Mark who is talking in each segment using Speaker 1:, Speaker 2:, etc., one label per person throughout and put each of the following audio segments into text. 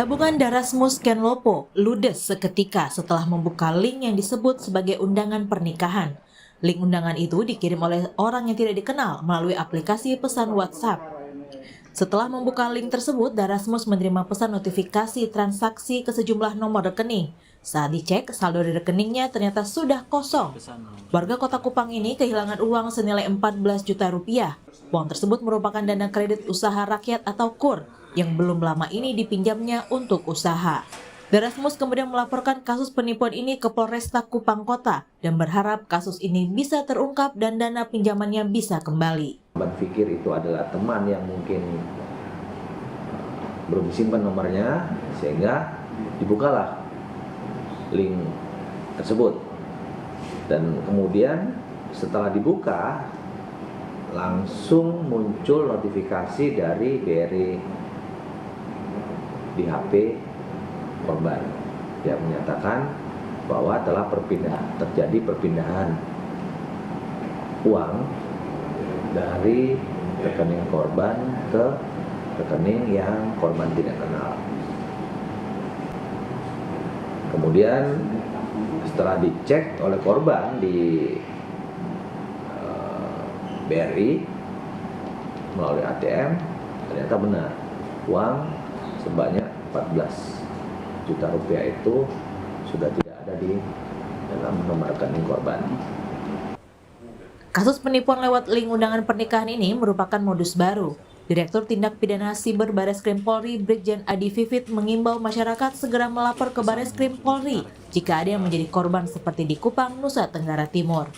Speaker 1: Tabungan Darasmus Kenlopo ludes seketika setelah membuka link yang disebut sebagai undangan pernikahan. Link undangan itu dikirim oleh orang yang tidak dikenal melalui aplikasi pesan WhatsApp. Setelah membuka link tersebut, Darasmus menerima pesan notifikasi transaksi ke sejumlah nomor rekening. Saat dicek, saldo di rekeningnya ternyata sudah kosong. Warga Kota Kupang ini kehilangan uang senilai 14 juta rupiah. Uang tersebut merupakan dana kredit usaha rakyat atau KUR yang belum lama ini dipinjamnya untuk usaha. Darasmus kemudian melaporkan kasus penipuan ini ke Polresta Kupang Kota dan berharap kasus ini bisa terungkap dan dana pinjamannya bisa kembali.
Speaker 2: Korban pikir itu adalah teman yang mungkin belum disimpan nomornya, sehingga dibukalah link tersebut. Dan kemudian setelah dibuka, langsung muncul notifikasi dari BRI di HP korban yang menyatakan bahwa telah terjadi perpindahan uang dari rekening korban ke rekening yang korban tidak kenal. Kemudian setelah dicek oleh korban di BRI melalui ATM, ternyata benar uang sebanyak 14 juta rupiah itu sudah tidak ada di dalam nomor rekening korban.
Speaker 1: Kasus penipuan lewat link undangan pernikahan ini merupakan modus baru. Direktur Tindak Pidana Siber Bareskrim Polri, Brigjen Adi Vivit mengimbau masyarakat segera melapor ke Bareskrim Polri jika ada yang menjadi korban seperti di Kupang, Nusa Tenggara Timur.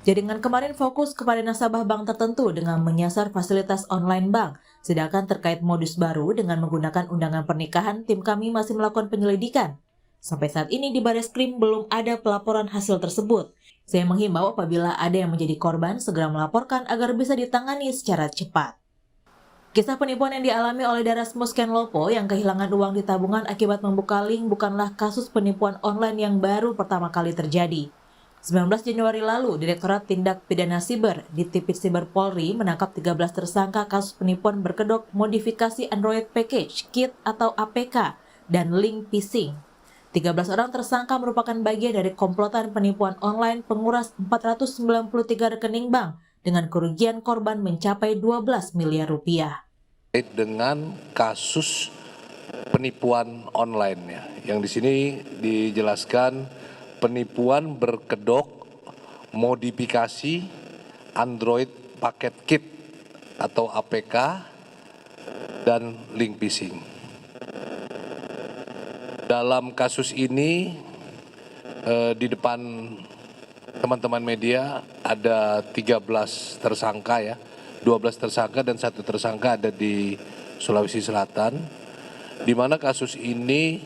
Speaker 1: Jaringan kemarin fokus kepada nasabah bank tertentu dengan menyasar fasilitas online bank, sedangkan terkait modus baru dengan menggunakan undangan pernikahan, tim kami masih melakukan penyelidikan. Sampai saat ini di Bareskrim belum ada pelaporan hasil tersebut. Saya menghimbau apabila ada yang menjadi korban, segera melaporkan agar bisa ditangani secara cepat. Kisah penipuan yang dialami oleh Darasmus Kenlopo yang kehilangan uang di tabungan akibat membuka link bukanlah kasus penipuan online yang baru pertama kali terjadi. 19 Januari lalu, Direktorat Tindak Pidana Siber di Divisi Siber Polri menangkap 13 tersangka kasus penipuan berkedok modifikasi Android Package, Kit atau APK, dan link phishing. 13 orang tersangka merupakan bagian dari komplotan penipuan online penguras 493 rekening bank dengan kerugian korban mencapai 12 miliar rupiah.
Speaker 3: Dengan kasus penipuan online ya, yang di sini dijelaskan penipuan berkedok modifikasi Android paket kit atau APK dan link phishing. Dalam kasus ini di depan teman-teman media ada 13 tersangka ya, 12 tersangka dan 1 tersangka ada di Sulawesi Selatan, di mana kasus ini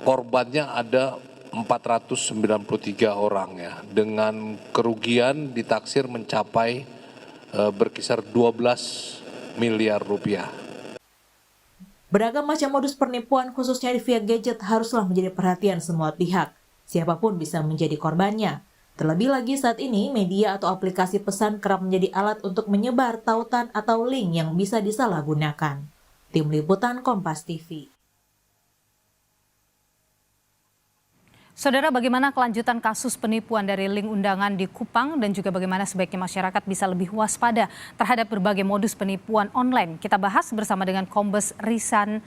Speaker 3: korbannya ada 493 orang ya, dengan kerugian ditaksir mencapai berkisar 12 miliar rupiah.
Speaker 1: Beragam macam modus penipuan khususnya via gadget haruslah menjadi perhatian semua pihak. Siapapun bisa menjadi korbannya. Terlebih lagi saat ini media atau aplikasi pesan kerap menjadi alat untuk menyebar tautan atau link yang bisa disalahgunakan. Tim Liputan Kompas TV.
Speaker 4: Saudara, bagaimana kelanjutan kasus penipuan dari link undangan di Kupang dan juga bagaimana sebaiknya masyarakat bisa lebih waspada terhadap berbagai modus penipuan online? Kita bahas bersama dengan Kombes Risian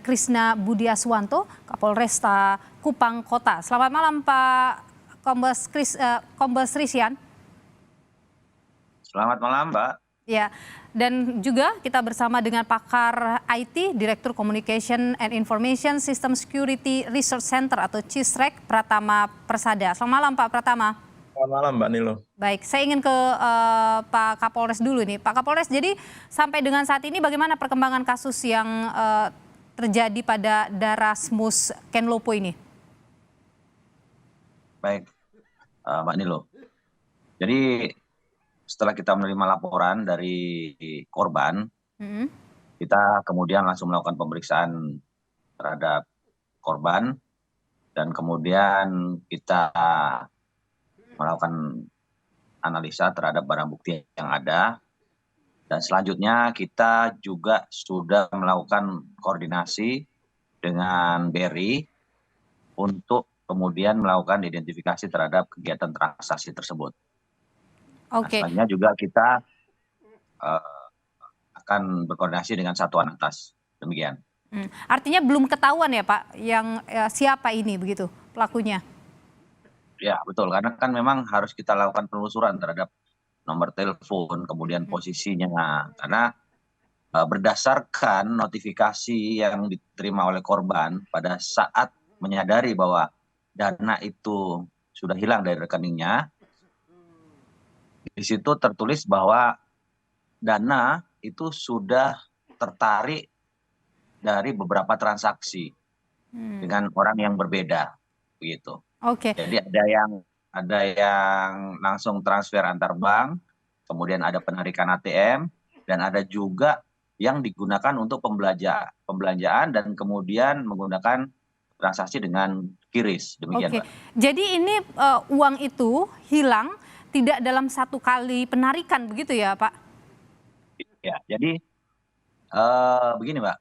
Speaker 4: Krisna Budiaswanto, Kapolresta Kupang Kota. Selamat malam Pak Kombes Risian.
Speaker 5: Selamat malam Mbak.
Speaker 4: Ya, dan juga kita bersama dengan pakar IT, Direktur Communication and Information System Security Research Center atau CISREC, Pratama Persada. Selamat malam Pak Pratama.
Speaker 5: Selamat malam Mbak Nilo.
Speaker 4: Baik, saya ingin ke Pak Kapolres dulu nih. Pak Kapolres, jadi sampai dengan saat ini bagaimana perkembangan kasus yang terjadi pada Darasmus Kenlopo ini?
Speaker 5: Baik, Mbak Nilo. Jadi setelah kita menerima laporan dari korban, kita kemudian langsung melakukan pemeriksaan terhadap korban dan kemudian kita melakukan analisa terhadap barang bukti yang ada Dan selanjutnya kita juga sudah melakukan koordinasi dengan BRI untuk kemudian melakukan identifikasi terhadap kegiatan transaksi tersebut. Nah,
Speaker 4: Oke.
Speaker 5: selanjutnya juga kita akan berkoordinasi dengan satuan atas. Demikian.
Speaker 4: Artinya belum ketahuan ya Pak, yang siapa ini begitu pelakunya?
Speaker 5: Ya betul, karena kan memang harus kita lakukan penelusuran terhadap nomor telepon, kemudian posisinya. Karena berdasarkan notifikasi yang diterima oleh korban pada saat menyadari bahwa dana itu sudah hilang dari rekeningnya, di situ tertulis bahwa dana itu sudah tertarik dari beberapa transaksi dengan orang yang berbeda, begitu.
Speaker 4: Oke.
Speaker 5: Jadi ada yang langsung transfer antar bank, kemudian ada penarikan ATM, dan ada juga yang digunakan untuk pembelanjaan dan kemudian menggunakan transaksi dengan QRIS. Demikian,
Speaker 4: Oke.
Speaker 5: Mbak.
Speaker 4: Jadi ini uang itu hilang tidak dalam satu kali penarikan begitu ya Pak?
Speaker 5: Ya, jadi begini, Mbak.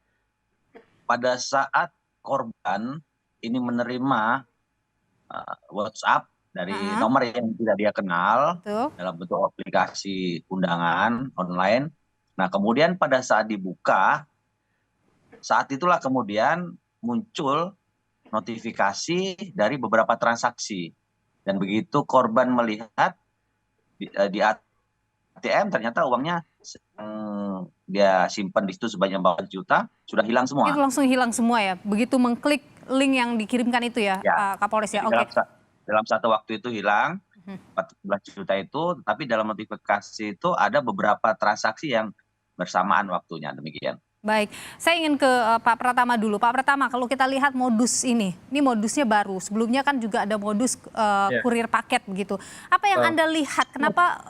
Speaker 5: Pada saat korban ini menerima WhatsApp dari nomor yang tidak dia kenal,
Speaker 4: Betul.
Speaker 5: dalam bentuk aplikasi undangan online. Nah, kemudian pada saat dibuka, saat itulah kemudian muncul notifikasi dari beberapa transaksi. Dan begitu korban melihat di ATM, ternyata uangnya dia simpan di situ sebanyak 4 juta, sudah hilang semua.
Speaker 4: Itu langsung hilang semua ya? Begitu mengklik link yang dikirimkan itu ya, Pak Kapolres ya? Oke.
Speaker 5: Dalam satu waktu itu hilang 14 juta itu, tapi dalam notifikasi itu ada beberapa transaksi yang bersamaan waktunya, demikian.
Speaker 4: Baik, saya ingin ke Pak Pratama dulu. Pak Pratama, kalau kita lihat modus ini modusnya baru. Sebelumnya kan juga ada modus kurir paket begitu. Apa yang Anda lihat? Kenapa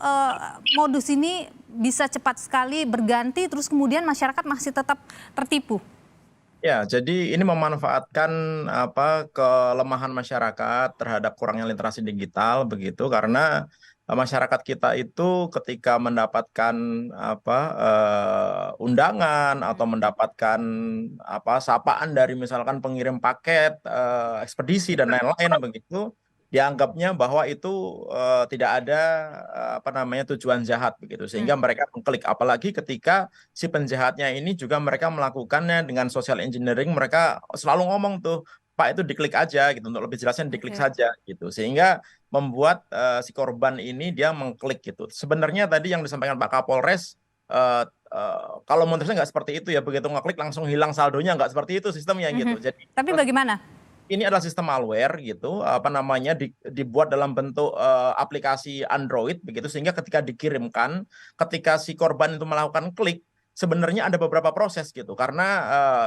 Speaker 4: modus ini bisa cepat sekali berganti, terus kemudian masyarakat masih tetap tertipu?
Speaker 6: Ya, jadi ini memanfaatkan kelemahan masyarakat terhadap kurangnya literasi digital begitu, karena masyarakat kita itu ketika mendapatkan undangan atau mendapatkan sapaan dari misalkan pengirim paket, ekspedisi dan lain-lain begitu, dianggapnya bahwa itu tidak ada tujuan jahat begitu, sehingga mereka mengklik. Apalagi ketika si penjahatnya ini juga mereka melakukannya dengan social engineering, mereka selalu ngomong tuh, Pak, itu diklik aja gitu, untuk lebih jelasnya diklik saja gitu, sehingga membuat si korban ini dia mengklik gitu. Sebenarnya tadi yang disampaikan Pak Kapolres, kalau menurut saya nggak seperti itu ya, begitu ngeklik langsung hilang saldonya, nggak seperti itu sistemnya gitu. Jadi
Speaker 4: tapi bagaimana?
Speaker 6: Ini adalah sistem malware gitu, dibuat dalam bentuk aplikasi Android begitu, sehingga ketika dikirimkan, ketika si korban itu melakukan klik, sebenarnya ada beberapa proses gitu, karena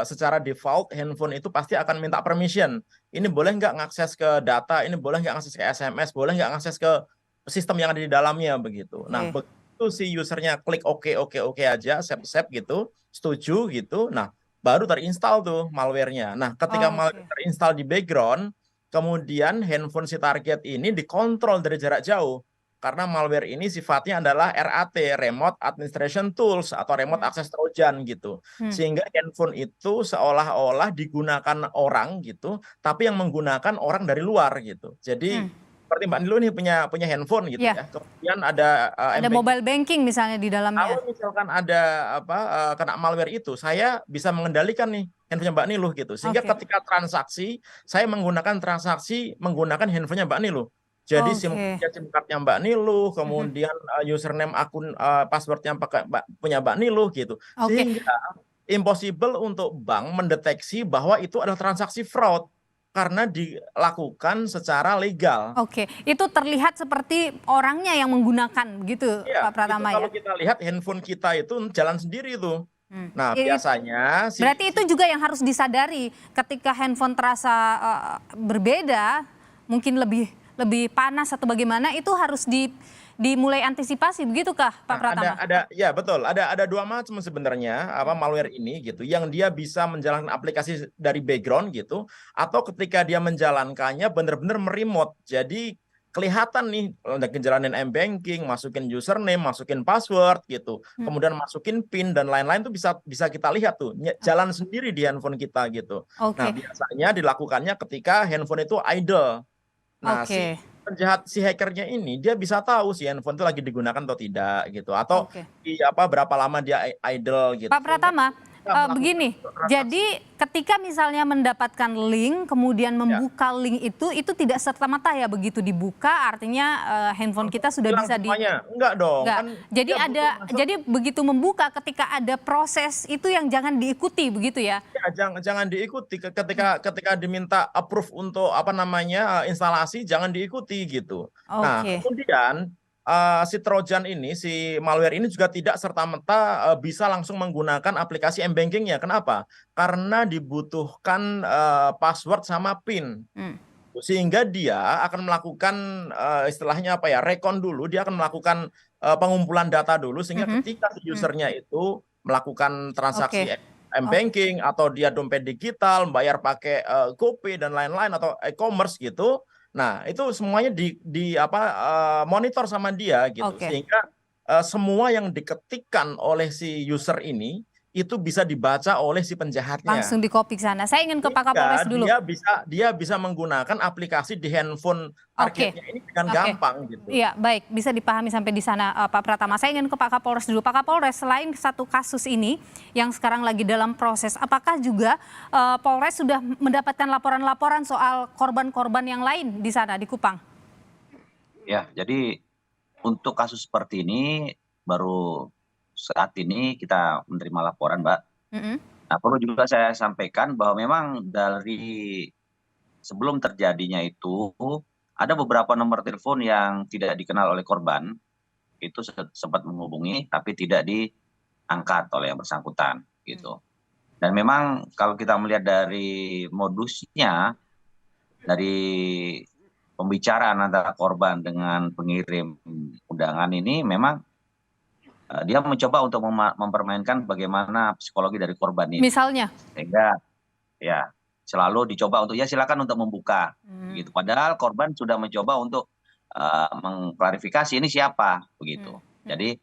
Speaker 6: secara default handphone itu pasti akan minta permission. Ini boleh nggak ngakses ke data, ini boleh nggak ngakses ke SMS, boleh nggak ngakses ke sistem yang ada di dalamnya begitu. Nah, begitu si usernya klik oke aja, save gitu, setuju gitu. Nah, baru terinstall tuh malware-nya. Nah, ketika malware terinstall di background, kemudian handphone si target ini dikontrol dari jarak jauh. Karena malware ini sifatnya adalah RAT, Remote Administration Tools, atau Remote Access Trojan gitu. Sehingga handphone itu seolah-olah digunakan orang gitu, tapi yang menggunakan orang dari luar gitu. Jadi seperti Mbak Nilu nih punya handphone gitu ya. Kemudian ada
Speaker 4: mobile banking misalnya di dalamnya.
Speaker 6: Kalau misalkan ada kena malware itu, saya bisa mengendalikan nih handphonenya Mbak Nilu gitu. Sehingga ketika transaksi, saya menggunakan handphonenya Mbak Nilu. Jadi SIM cardnya Mbak Nilu, kemudian username akun passwordnya punya Mbak Nilu gitu. Sehingga impossible untuk bank mendeteksi bahwa itu adalah transaksi fraud, karena dilakukan secara legal.
Speaker 4: Oke, itu terlihat seperti orangnya yang menggunakan gitu, Pak Pratama ya?
Speaker 6: Kalau kita lihat handphone kita itu jalan sendiri itu. Nah, biasanya
Speaker 4: berarti itu juga yang harus disadari ketika handphone terasa berbeda, mungkin lebih panas atau bagaimana, itu harus dimulai antisipasi, begitukah Pak Pratama?
Speaker 6: Ya betul, ada dua macam sebenarnya malware ini gitu, yang dia bisa menjalankan aplikasi dari background gitu, atau ketika dia menjalankannya benar-benar meremote. Jadi kelihatan nih udah ngejalanin m-banking, masukin username, masukin password gitu, kemudian masukin PIN dan lain-lain tuh bisa kita lihat tuh jalan sendiri di handphone kita gitu. Nah,
Speaker 4: Oke,
Speaker 6: biasanya dilakukannya ketika handphone itu idle. Nah, si
Speaker 4: oke,
Speaker 6: penjahat, si hackernya ini dia bisa tahu si handphone itu lagi digunakan atau tidak gitu, atau
Speaker 4: oke.
Speaker 6: di apa berapa lama dia idle gitu.
Speaker 4: Pak
Speaker 6: Sehingga
Speaker 4: Pratama,
Speaker 6: kita melakukan
Speaker 4: begini,
Speaker 6: transaksi.
Speaker 4: jadi ketika misalnya mendapatkan link, kemudian
Speaker 6: Ya,
Speaker 4: membuka link itu tidak serta-merta ya begitu dibuka, artinya handphone kita sudah
Speaker 6: hilang
Speaker 4: bisa
Speaker 6: semuanya. Enggak dong,
Speaker 4: enggak.
Speaker 6: kan
Speaker 4: Jadi
Speaker 6: dia butuh masuk.
Speaker 4: jadi begitu membuka ketika ada proses itu yang jangan diikuti begitu ya?
Speaker 6: Ya, jangan diikuti ketika diminta approve untuk apa namanya instalasi, jangan diikuti gitu. Nah,
Speaker 4: Oke,
Speaker 6: kemudian si Trojan ini, si malware ini juga tidak serta-merta bisa langsung menggunakan aplikasi m-bankingnya. Kenapa? Karena dibutuhkan password sama PIN.
Speaker 4: Hmm,
Speaker 6: Sehingga dia akan melakukan istilahnya apa ya, recon dulu, dia akan melakukan pengumpulan data dulu, sehingga
Speaker 4: mhm,
Speaker 6: ketika si
Speaker 4: hmm,
Speaker 6: usernya itu melakukan transaksi
Speaker 4: oke, oke,
Speaker 6: m-banking atau dia dompet digital, bayar pakai GoPay dan lain-lain atau e-commerce gitu, nah itu semuanya di apa monitor sama dia gitu,
Speaker 4: oke.
Speaker 6: sehingga semua yang diketikkan oleh si user ini itu bisa dibaca oleh si penjahatnya.
Speaker 4: Langsung di copy ke sana. Saya ingin ke Pak Kapolres
Speaker 6: Sehingga
Speaker 4: dulu.
Speaker 6: dia bisa menggunakan aplikasi di handphone
Speaker 4: Oke,
Speaker 6: targetnya ini dengan
Speaker 4: oke.
Speaker 6: gampang gitu.
Speaker 4: Iya, baik, bisa dipahami sampai di sana, Pak Pratama. Saya ingin ke Pak Kapolres dulu. Pak Kapolres, selain satu kasus ini yang sekarang lagi dalam proses, apakah juga Polres sudah mendapatkan laporan-laporan soal korban-korban yang lain di sana, di Kupang?
Speaker 5: Ya, jadi untuk kasus seperti ini baru saat ini kita menerima laporan, Mbak.
Speaker 4: Mhm,
Speaker 5: Nah, perlu juga saya sampaikan bahwa memang dari sebelum terjadinya itu ada beberapa nomor telepon yang tidak dikenal oleh korban, itu sempat menghubungi tapi tidak diangkat oleh yang bersangkutan gitu. Dan memang kalau kita melihat dari modusnya, dari pembicaraan antara korban dengan pengirim undangan ini memang dia mencoba untuk mempermainkan bagaimana psikologi dari korban ini.
Speaker 4: misalnya?
Speaker 5: Sehingga ya selalu dicoba untuk ya silakan untuk membuka gitu. Padahal korban sudah mencoba untuk mengklarifikasi ini siapa begitu. Jadi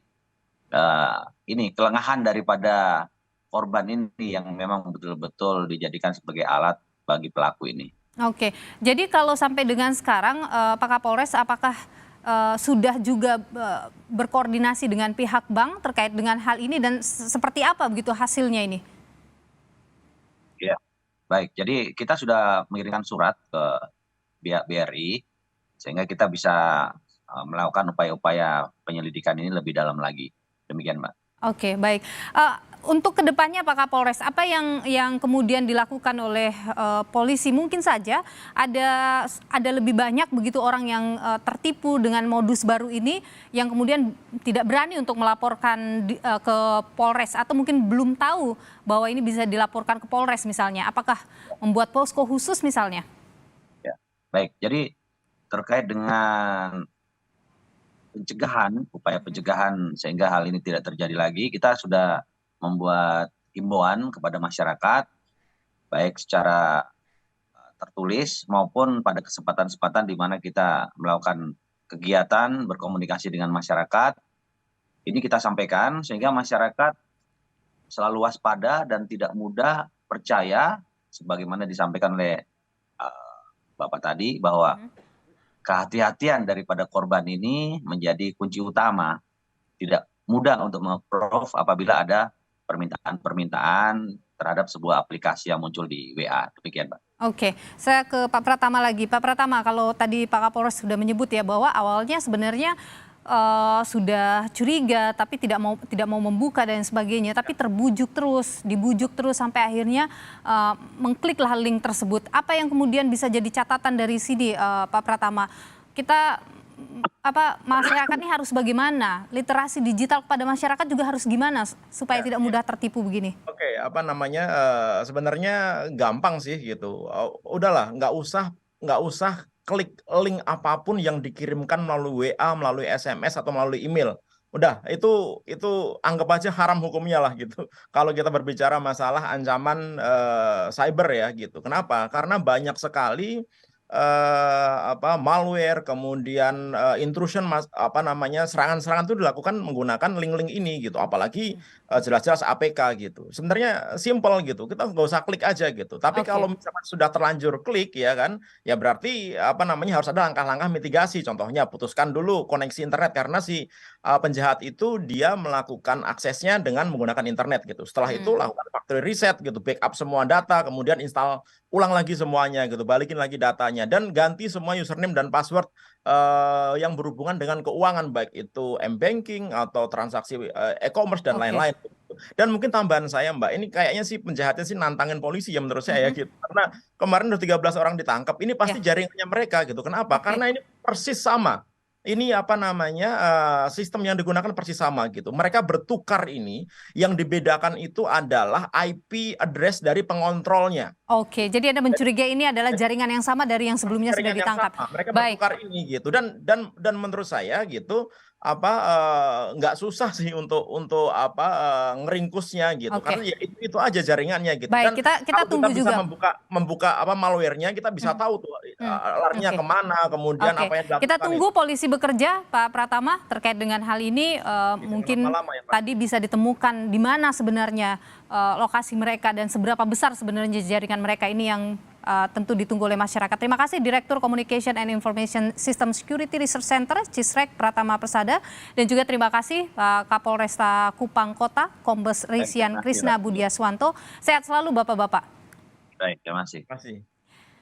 Speaker 5: ini kelengahan daripada korban ini yang memang betul-betul dijadikan sebagai alat bagi pelaku ini.
Speaker 4: Oke, jadi kalau sampai dengan sekarang, Pak Kapolres, apakah sudah juga berkoordinasi dengan pihak bank terkait dengan hal ini dan seperti apa begitu hasilnya ini?
Speaker 5: Ya, baik. Jadi kita sudah mengirimkan surat ke pihak BRI sehingga kita bisa melakukan upaya-upaya penyelidikan ini lebih dalam lagi. Demikian, Mbak.
Speaker 4: Oke, baik. Untuk kedepannya Pak Kapolres, apa yang kemudian dilakukan oleh polisi? Mungkin saja ada lebih banyak begitu orang yang tertipu dengan modus baru ini, yang kemudian tidak berani untuk melaporkan ke Polres, atau mungkin belum tahu bahwa ini bisa dilaporkan ke Polres misalnya. Apakah membuat posko khusus misalnya?
Speaker 5: Ya, baik. Jadi terkait dengan pencegahan, upaya pencegahan sehingga hal ini tidak terjadi lagi, kita sudah membuat himbauan kepada masyarakat, baik secara tertulis maupun pada kesempatan-kesempatan di mana kita melakukan kegiatan berkomunikasi dengan masyarakat. Ini kita sampaikan sehingga masyarakat selalu waspada dan tidak mudah percaya, sebagaimana disampaikan oleh Bapak tadi, bahwa kehati-hatian daripada korban ini menjadi kunci utama. Tidak mudah untuk meng-approve apabila ada permintaan-permintaan terhadap sebuah aplikasi yang muncul di WA. Demikian, Pak.
Speaker 4: Oke, saya ke Pak Pratama lagi. Pak Pratama, kalau tadi Pak Kapolres sudah menyebut ya bahwa awalnya sebenarnya sudah curiga, tapi tidak mau membuka dan sebagainya, tapi dibujuk terus sampai akhirnya mengkliklah link tersebut. Apa yang kemudian bisa jadi catatan dari sini, Pak Pratama? Kita masyarakat ini harus bagaimana? Literasi digital kepada masyarakat juga harus gimana supaya tidak mudah tertipu begini?
Speaker 6: Oke, apa namanya sebenarnya gampang sih gitu. Udahlah, nggak usah klik link apapun yang dikirimkan melalui WA, melalui SMS atau melalui email. Udah, itu anggap aja haram hukumnya lah gitu. Kalau kita berbicara masalah ancaman cyber ya gitu. Kenapa? Karena banyak sekali malware, kemudian intrusion, serangan-serangan itu dilakukan menggunakan link-link ini gitu. Apalagi jelas-jelas APK gitu. Sebenarnya simple gitu. Kita nggak usah klik aja gitu. Tapi
Speaker 4: Oke.
Speaker 6: kalau misalkan sudah terlanjur klik ya kan, ya berarti harus ada langkah-langkah mitigasi. Contohnya putuskan dulu koneksi internet karena si penjahat itu dia melakukan aksesnya dengan menggunakan internet gitu. Setelah itu lakukan factory reset gitu, backup semua data, kemudian install ulang lagi semuanya gitu, balikin lagi datanya dan ganti semua username dan password yang berhubungan dengan keuangan baik itu m-banking atau transaksi e-commerce dan
Speaker 4: Oke.
Speaker 6: lain-lain. Dan mungkin tambahan saya Mbak, ini kayaknya sih penjahatnya sih nantangin polisi ya menurut saya ya gitu. Karena kemarin udah 13 orang ditangkap, ini pasti jaringannya mereka gitu. Kenapa?
Speaker 4: Oke.
Speaker 6: Karena ini persis sama. Ini sistem yang digunakan persis sama gitu. Mereka bertukar ini, yang dibedakan itu adalah IP address dari pengontrolnya.
Speaker 4: Oke, jadi Anda mencurigai ini adalah jaringan yang sama dari yang sebelumnya sudah
Speaker 6: Jaringan yang
Speaker 4: ditangkap.
Speaker 6: sama. Mereka
Speaker 4: Baik.
Speaker 6: bertukar ini gitu dan menurut saya gitu nggak susah sih untuk ngeringkusnya gitu,
Speaker 4: Oke.
Speaker 6: karena ya itu aja jaringannya gitu.
Speaker 4: Baik,
Speaker 6: Dan
Speaker 4: kita
Speaker 6: kalau
Speaker 4: tunggu
Speaker 6: bisa
Speaker 4: juga.
Speaker 6: membuka malware-nya, kita bisa tahu tuh larinya
Speaker 4: Oke.
Speaker 6: kemana, kemudian
Speaker 4: Oke,
Speaker 6: apa yang dilakukan.
Speaker 4: kita tunggu polisi bekerja, Pak Pratama, terkait dengan hal ini. Mungkin
Speaker 6: lama-lama ya, Pak.
Speaker 4: tadi bisa ditemukan di mana sebenarnya lokasi mereka dan seberapa besar sebenarnya jaringan mereka ini yang tentu ditunggu oleh masyarakat. Terima kasih Direktur Communication and Information System Security Research Center, Cisrek Pratama Persada, dan juga terima kasih Pak Kapolresta Kupang Kota, Kombes Resian Krisna Budiaswanto. Sehat selalu Bapak-Bapak.
Speaker 5: Baik, terima kasih.
Speaker 6: Terima kasih.